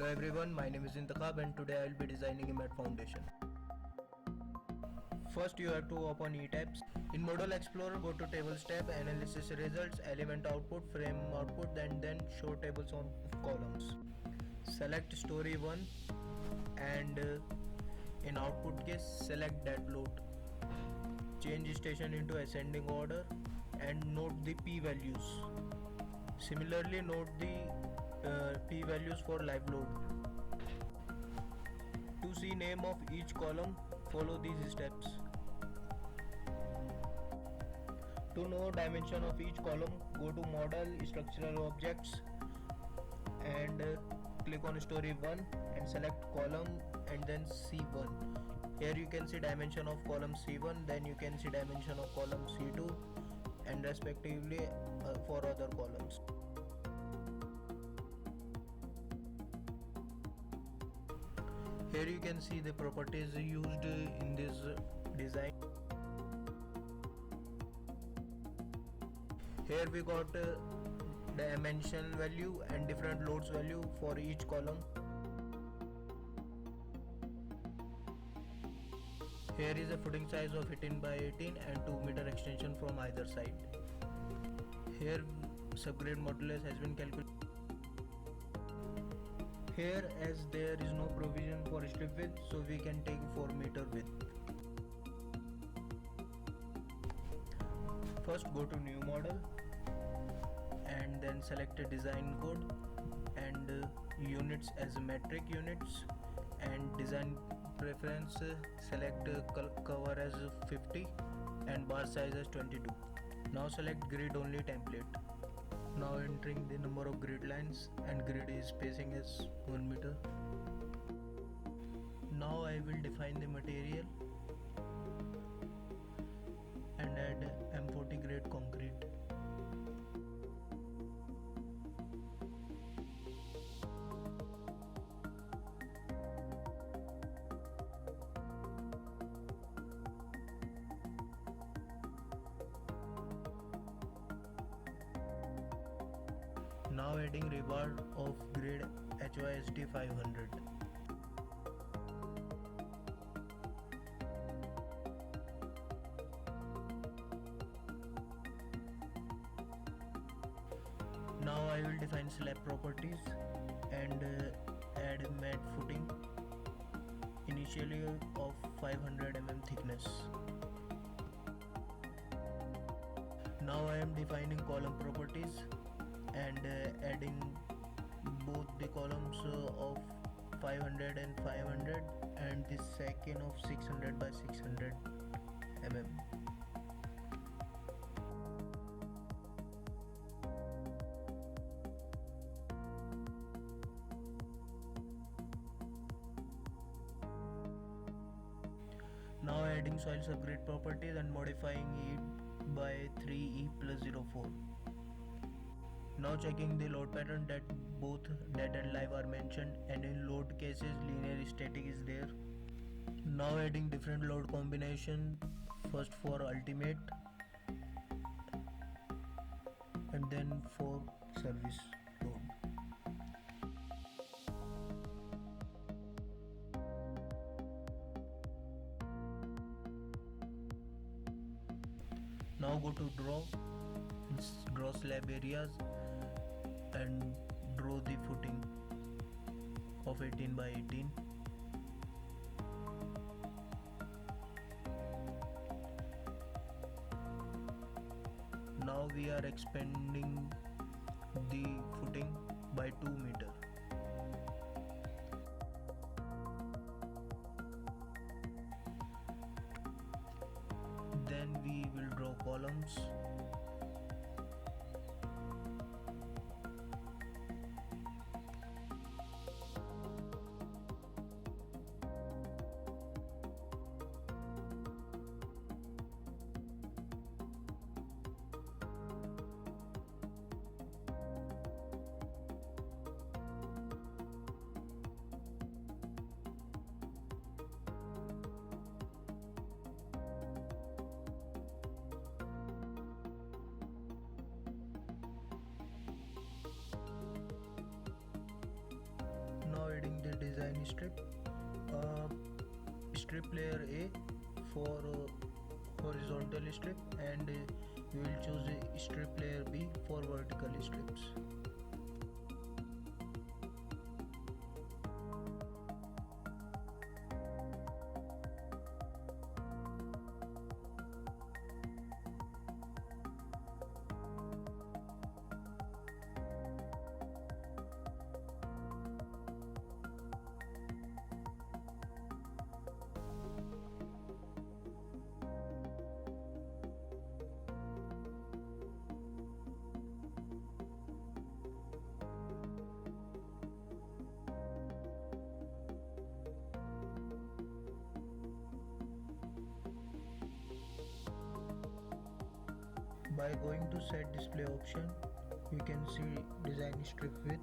Hello everyone, my name is Intakab and today I will be designing a mat foundation. First you have to open eTabs. In Model Explorer, go to Tables tab, Analysis Results, Element Output, Frame Output, and then Show Tables on Columns. Select Story 1 and in output case select that load. Change station into ascending order and note the p-values. Similarly, note the p-values for live load. To see name of each column, follow these steps. To know dimension of each column, go to Model, Structural Objects and click on Story 1 and select column and then C1. Here you can see dimension of column C1, then you can see dimension of column C2 and respectively for other columns. Here you can see the properties used in this design. Here we got dimension value and different loads value for each column. Here is a footing size of 18 by 18 and 2 meter extension from either side. Here subgrade modulus has been calculated. Here, as there is no provision for strip width, so we can take 4 meter width. First go to new model and then select a design code and units as metric units and design preference select cover as 50 and bar size as 22. Now select grid only template. Now entering the number of grid lines and grid is spacing as 1 meter. Now I will define the material and add M40 grade concrete. Now adding rebar of grade HYSD 500. Now I will define slab properties and add mat footing initially of 500 mm thickness. Now I am defining column properties and adding both the columns of 500 and 500 and the second of 600 by 600 mm. Now adding soil subgrade properties and modifying it by 3E plus 04. Now checking the load pattern that both dead and live are mentioned and in load cases linear static is there. Now adding different load combination, first for ultimate and then for service load. Now go to draw slab areas and draw the footing of 18 by 18. Now we are expanding the footing by 2 meter. Then we will draw columns. strip. Uh, Strip layer A for horizontal strip, and we will choose strip layer B for vertical strips. By going to set display option, you can see design strip width.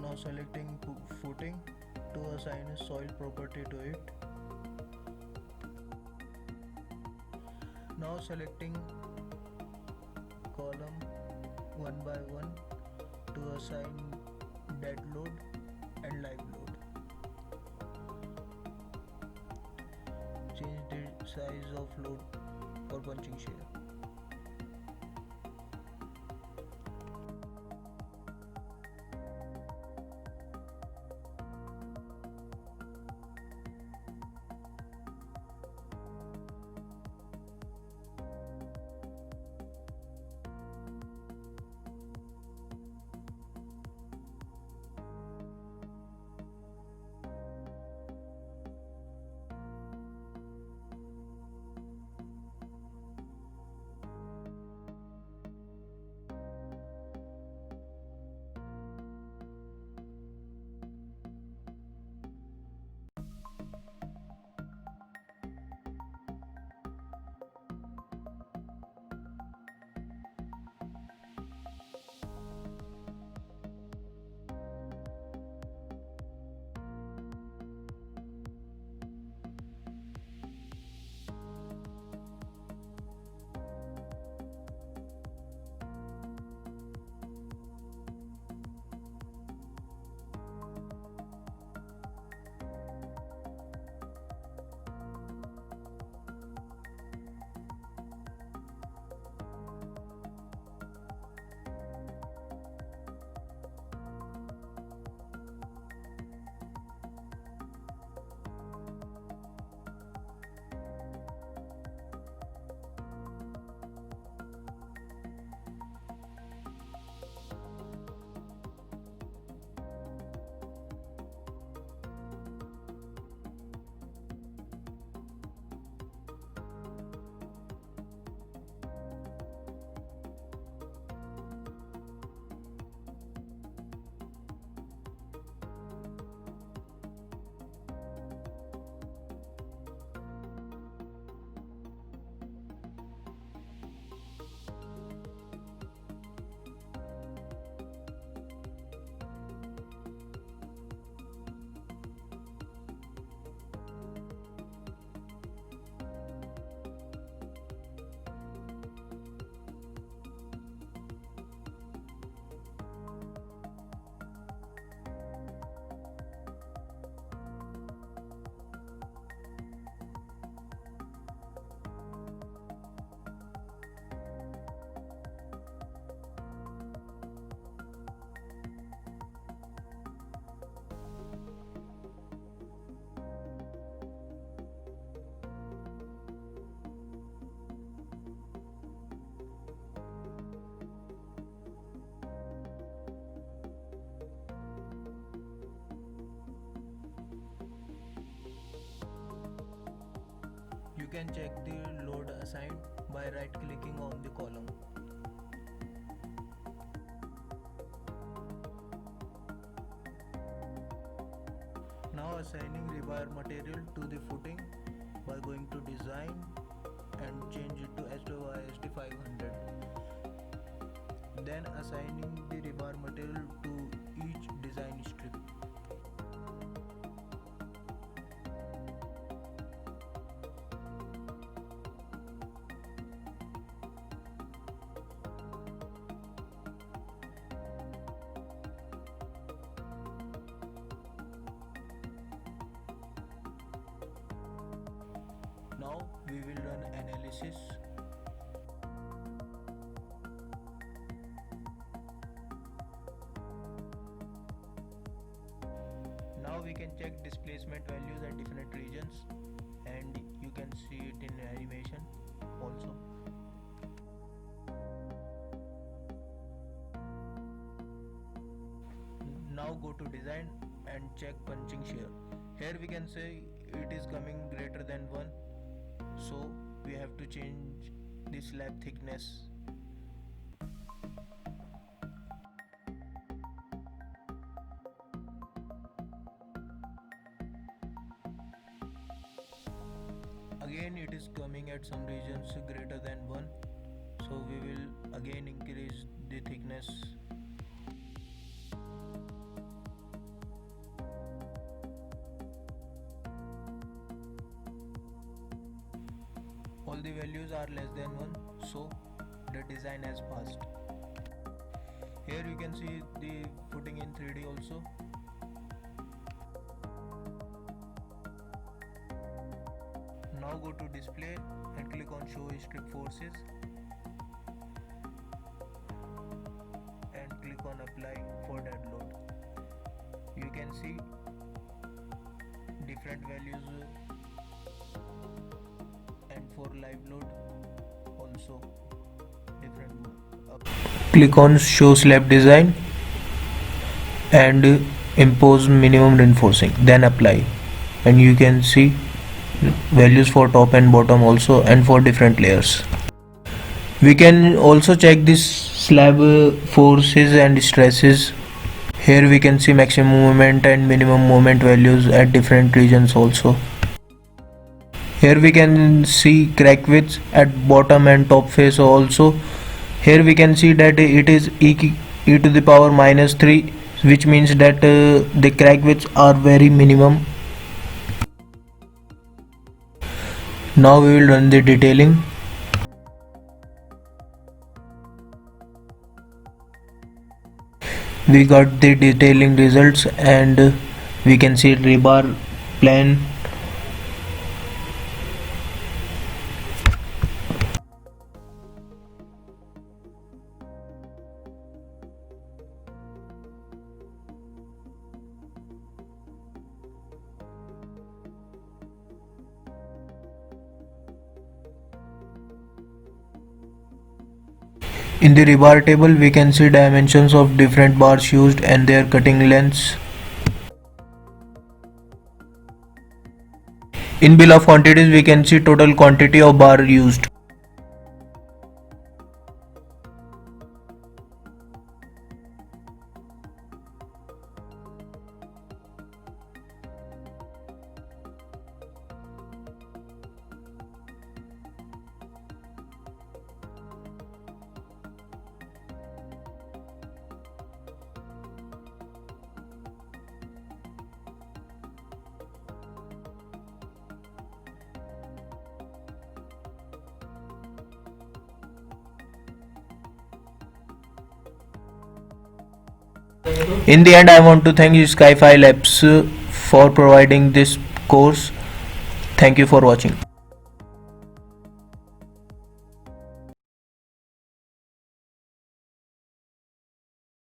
Now selecting footing to assign a soil property to it. Now selecting column one by one to assign dead load and live load. Change the size of load for punching shear. You can check the load assigned by right clicking on the column. Now assigning rebar material to the footing by going to design and change it to SWISD 500. Then assigning the rebar material to each design strip. we will run analysis. Now we can check displacement values at different regions, and you can see it in animation also. Now go to design and check punching shear. Here we can say it is coming greater than 1, so we have to change the slab thickness. Again it is coming at some regions greater than 1, so we will again increase the thickness. All the values are less than 1, so the design has passed. Here you can see the footing in 3D also. Now go to display and click on show strip forces and click on apply for dead load. You can see different values, and for live load also different. Click on show slab design and impose minimum reinforcing, then apply, and you can see values for top and bottom also, and for different layers. We can also check this slab forces and stresses. Here we can see maximum moment and minimum moment values at different regions also. Here we can see crack width at bottom and top face also. Here we can see that it is e to the power -3, which means that the crack widths are very minimum. Now we will run the detailing. We got the detailing results, and we can see rebar plan. In the rebar table, we can see dimensions of different bars used and their cutting lengths. In bill of quantities, we can see total quantity of bar used. In the end, I want to thank Skyfi Labs for providing this course. Thank you for watching.